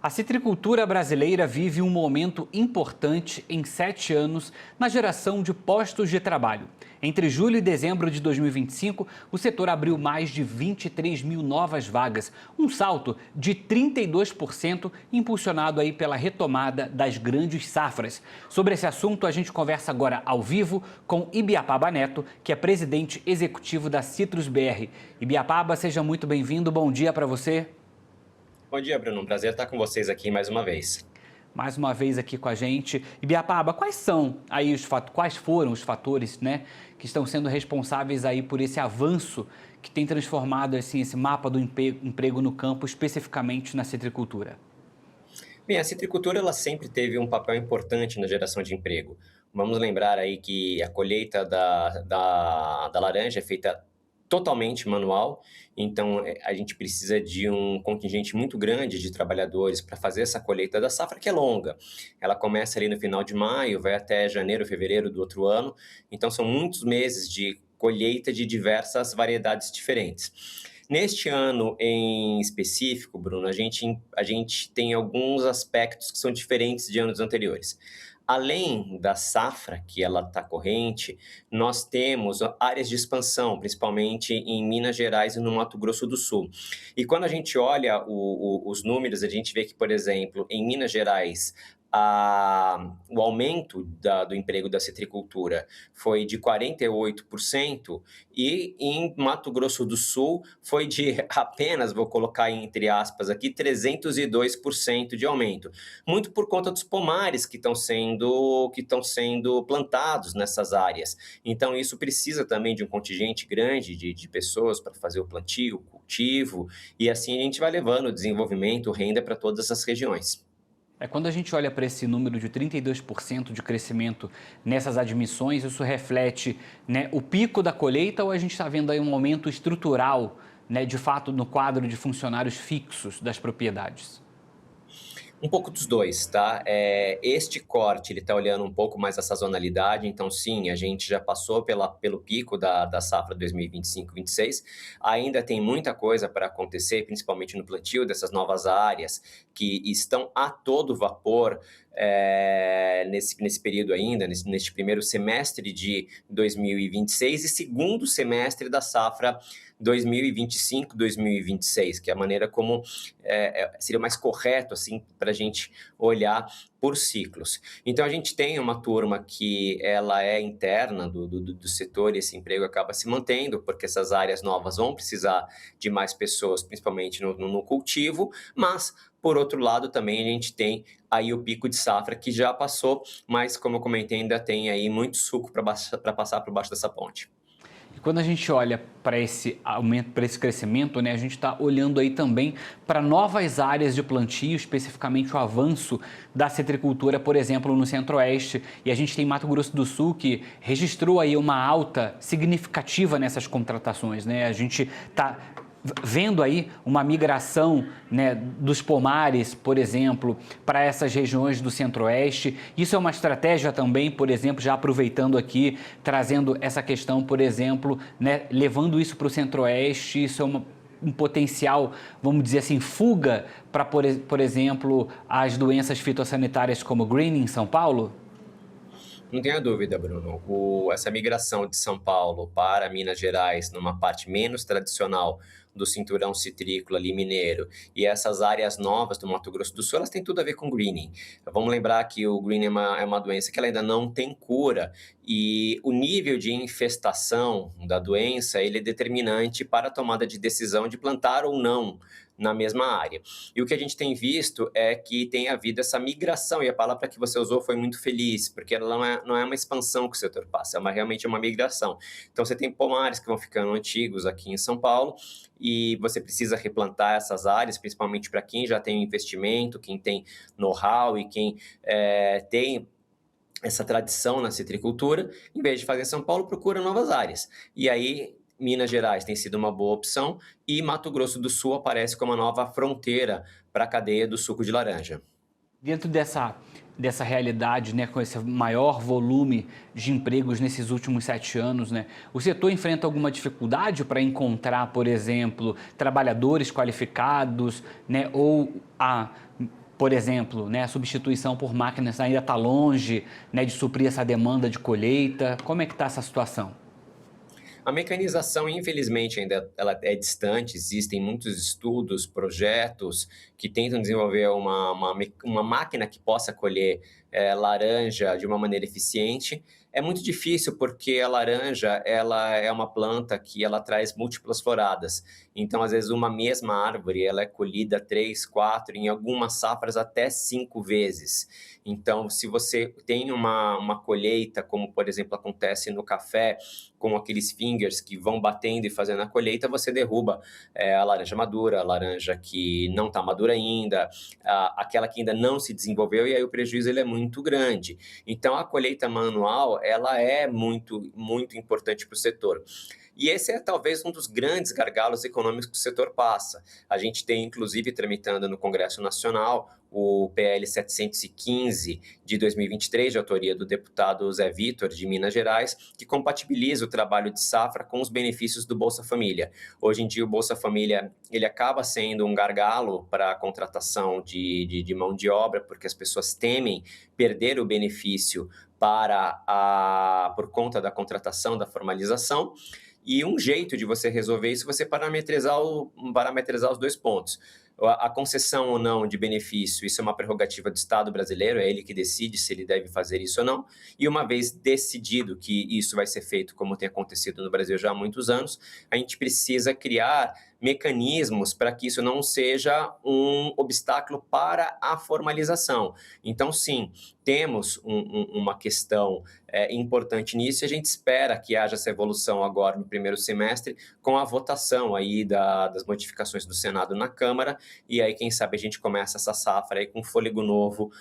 A citricultura brasileira vive um momento importante em 7 anos na geração de postos de trabalho. Entre julho e dezembro de 2025, o setor abriu mais de 23 mil novas vagas, um salto de 32% impulsionado aí pela retomada das grandes safras. Sobre esse assunto, a gente conversa agora ao vivo com Ibiapaba Neto, que é presidente executivo da Citrus BR. Ibiapaba, seja muito bem-vindo, bom dia para você. Bom dia, Bruno. Um prazer estar com vocês aqui mais uma vez. Mais uma vez aqui com a gente. Ibiapaba, quais foram os fatores, né, que estão sendo responsáveis aí por esse avanço que tem transformado assim, esse mapa do emprego no campo, especificamente na citricultura? Bem, a citricultura ela sempre teve um papel importante na geração de emprego. Vamos lembrar aí que a colheita da laranja é feita totalmente manual, então a gente precisa de um contingente muito grande de trabalhadores para fazer essa colheita da safra, que é longa. Ela começa ali no final de maio, vai até janeiro, fevereiro do outro ano, então são muitos meses de colheita de diversas variedades diferentes. Neste ano em específico, Bruno, a gente tem alguns aspectos que são diferentes de anos anteriores. Além da safra, que ela está corrente, nós temos áreas de expansão, principalmente em Minas Gerais e no Mato Grosso do Sul. E quando a gente olha os números, a gente vê que, por exemplo, em Minas Gerais, o aumento do emprego da citricultura foi de 48% e em Mato Grosso do Sul foi de apenas, vou colocar entre aspas aqui, 302% de aumento. Muito por conta dos pomares que estão sendo plantados nessas áreas. Então isso precisa também de um contingente grande de pessoas para fazer o plantio, o cultivo, e assim a gente vai levando desenvolvimento, renda para todas essas regiões. Quando a gente olha para esse número de 32% de crescimento nessas admissões, isso reflete, né, o pico da colheita ou a gente está vendo aí um aumento estrutural, né, de fato no quadro de funcionários fixos das propriedades? Um pouco dos dois, tá? Este corte, ele tá olhando um pouco mais a sazonalidade, então sim, a gente já passou pelo pico da safra 2025-26, ainda tem muita coisa para acontecer, principalmente no plantio dessas novas áreas, que estão a todo vapor, nesse período ainda, neste primeiro semestre de 2026 e segundo semestre da safra 2025-2026, que é a maneira como seria mais correto assim para a gente olhar por ciclos. Então a gente tem uma turma que ela é interna do setor e esse emprego acaba se mantendo, porque essas áreas novas vão precisar de mais pessoas, principalmente no cultivo, mas por outro lado também a gente tem aí o pico de safra que já passou, mas como eu comentei ainda tem aí muito suco para passar por baixo dessa ponte. E quando a gente olha para esse aumento, para esse crescimento, né, a gente está olhando aí também para novas áreas de plantio, especificamente o avanço da citricultura, por exemplo, no Centro-Oeste. E a gente tem Mato Grosso do Sul que registrou aí uma alta significativa nessas contratações, né? A gente está vendo aí uma migração, né, dos pomares, por exemplo, para essas regiões do Centro-Oeste. Isso é uma estratégia também, por exemplo, já aproveitando aqui, trazendo essa questão, por exemplo, né, levando isso para o Centro-Oeste, isso é um potencial, vamos dizer assim, fuga para, por exemplo, as doenças fitossanitárias como greening em São Paulo? Não tenha dúvida, Bruno. Essa migração de São Paulo para Minas Gerais, numa parte menos tradicional do cinturão citrícola ali mineiro, e essas áreas novas do Mato Grosso do Sul, elas têm tudo a ver com greening. Vamos lembrar que o greening é uma doença que ela ainda não tem cura, e o nível de infestação da doença, ele é determinante para a tomada de decisão de plantar ou não na mesma área. E o que a gente tem visto é que tem havido essa migração, e a palavra que você usou foi muito feliz, porque ela não é uma expansão que o setor passa, realmente é uma migração. Então você tem pomares que vão ficando antigos aqui em São Paulo, e você precisa replantar essas áreas, principalmente para quem já tem investimento, quem tem know-how e quem tem essa tradição na citricultura. Em vez de fazer em São Paulo, procura novas áreas. E aí Minas Gerais tem sido uma boa opção e Mato Grosso do Sul aparece como uma nova fronteira para a cadeia do suco de laranja. Dentro dessa realidade, né, com esse maior volume de empregos nesses últimos 7 anos, né, o setor enfrenta alguma dificuldade para encontrar, por exemplo, trabalhadores qualificados, né, ou por exemplo, né, a substituição por máquinas ainda está longe, né, de suprir essa demanda de colheita? Como é que está essa situação? A mecanização, infelizmente, ainda ela é distante, existem muitos estudos, projetos que tentam desenvolver uma máquina que possa colher laranja de uma maneira eficiente. É muito difícil porque a laranja ela é uma planta que ela traz múltiplas floradas. Então, às vezes, uma mesma árvore ela é colhida 3, 4, em algumas safras até 5 vezes. Então, se você tem uma colheita, como por exemplo acontece no café, com aqueles fingers que vão batendo e fazendo a colheita, você derruba a laranja madura, a laranja que não está madura ainda, aquela que ainda não se desenvolveu, e aí o prejuízo ele é muito grande. Então, a colheita manual ela é muito, muito importante para o setor. E esse é talvez um dos grandes gargalos econômicos que o setor passa. A gente tem, inclusive, tramitando no Congresso Nacional o PL 715 de 2023, de autoria do deputado Zé Vitor, de Minas Gerais, que compatibiliza o trabalho de safra com os benefícios do Bolsa Família. Hoje em dia, o Bolsa Família ele acaba sendo um gargalo para a contratação de mão de obra, porque as pessoas temem perder o benefício por conta da contratação, da formalização. E um jeito de você resolver isso é você parametrizar os dois pontos. A concessão ou não de benefício, isso é uma prerrogativa do Estado brasileiro, é ele que decide se ele deve fazer isso ou não. E uma vez decidido que isso vai ser feito, como tem acontecido no Brasil já há muitos anos, a gente precisa criar mecanismos para que isso não seja um obstáculo para a formalização. Então, sim, temos uma questão importante nisso e a gente espera que haja essa evolução agora no primeiro semestre com a votação aí das modificações do Senado na Câmara, e aí quem sabe a gente começa essa safra aí com fôlego novo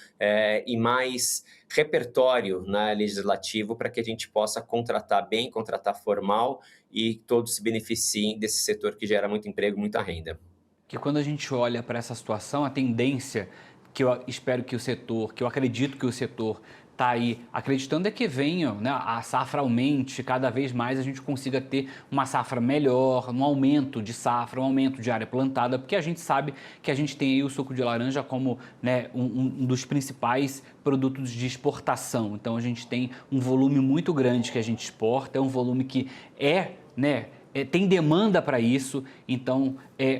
e mais repertório, né, legislativo para que a gente possa contratar bem, contratar formal e todos se beneficiem desse setor que gera muito emprego, muita renda. Que quando a gente olha para essa situação, a tendência que eu espero que o setor, que eu acredito que o setor está aí acreditando é que venha, né, a safra aumente, cada vez mais a gente consiga ter uma safra melhor, um aumento de safra, um aumento de área plantada, porque a gente sabe que a gente tem aí o suco de laranja como, né, um dos principais produtos de exportação. Então a gente tem um volume muito grande que a gente exporta, é um volume que tem demanda para isso, então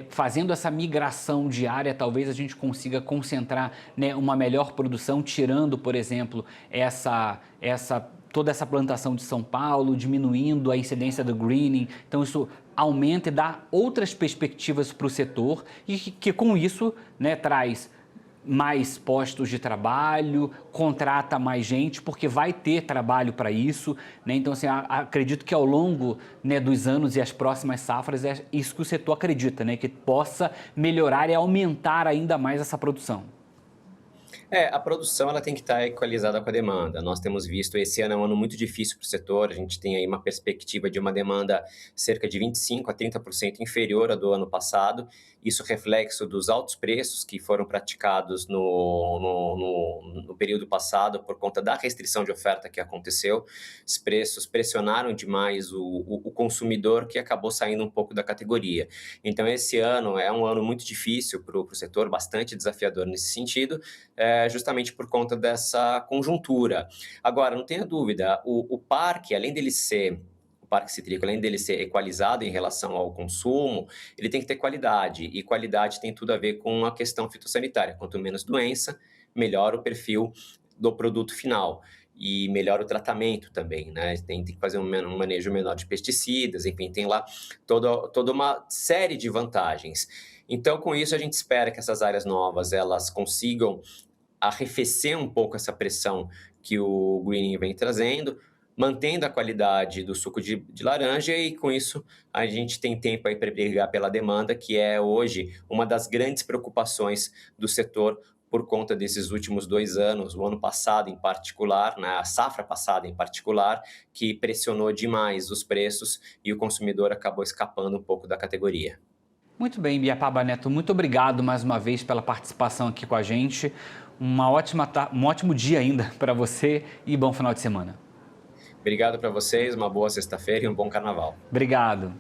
fazendo essa migração diária, talvez a gente consiga concentrar, né, uma melhor produção, tirando, por exemplo, toda essa plantação de São Paulo, diminuindo a incidência do greening. Então isso aumenta e dá outras perspectivas para o setor e que com isso, né, traz mais postos de trabalho, contrata mais gente, porque vai ter trabalho para isso, né? Então, assim, acredito que ao longo, né, dos anos e as próximas safras, é isso que o setor acredita, né? Que possa melhorar e aumentar ainda mais essa produção. A produção ela tem que estar equalizada com a demanda. Nós temos visto, esse ano é um ano muito difícil para o setor, a gente tem aí uma perspectiva de uma demanda cerca de 25% a 30% inferior à do ano passado, isso reflexo dos altos preços que foram praticados no período passado por conta da restrição de oferta que aconteceu. Os preços pressionaram demais o consumidor, que acabou saindo um pouco da categoria. Então, esse ano é um ano muito difícil para o setor, bastante desafiador nesse sentido, justamente por conta dessa conjuntura. Agora, não tenha dúvida, o parque, o parque cítrico, além dele ser equalizado em relação ao consumo, ele tem que ter qualidade, e qualidade tem tudo a ver com a questão fitossanitária. Quanto menos doença, melhor o perfil do produto final. E melhor o tratamento também, né? Tem que fazer um manejo menor de pesticidas, enfim, tem lá toda uma série de vantagens. Então, com isso, a gente espera que essas áreas novas, elas consigam arrefecer um pouco essa pressão que o greening vem trazendo, mantendo a qualidade do suco de laranja, e com isso a gente tem tempo aí para brigar pela demanda, que é hoje uma das grandes preocupações do setor por conta desses últimos 2 anos, o ano passado em particular, né, a safra passada em particular, que pressionou demais os preços e o consumidor acabou escapando um pouco da categoria. Muito bem, Biapaba Neto, muito obrigado mais uma vez pela participação aqui com a gente. Um ótimo dia ainda para você e bom final de semana. Obrigado para vocês, uma boa sexta-feira e um bom carnaval. Obrigado.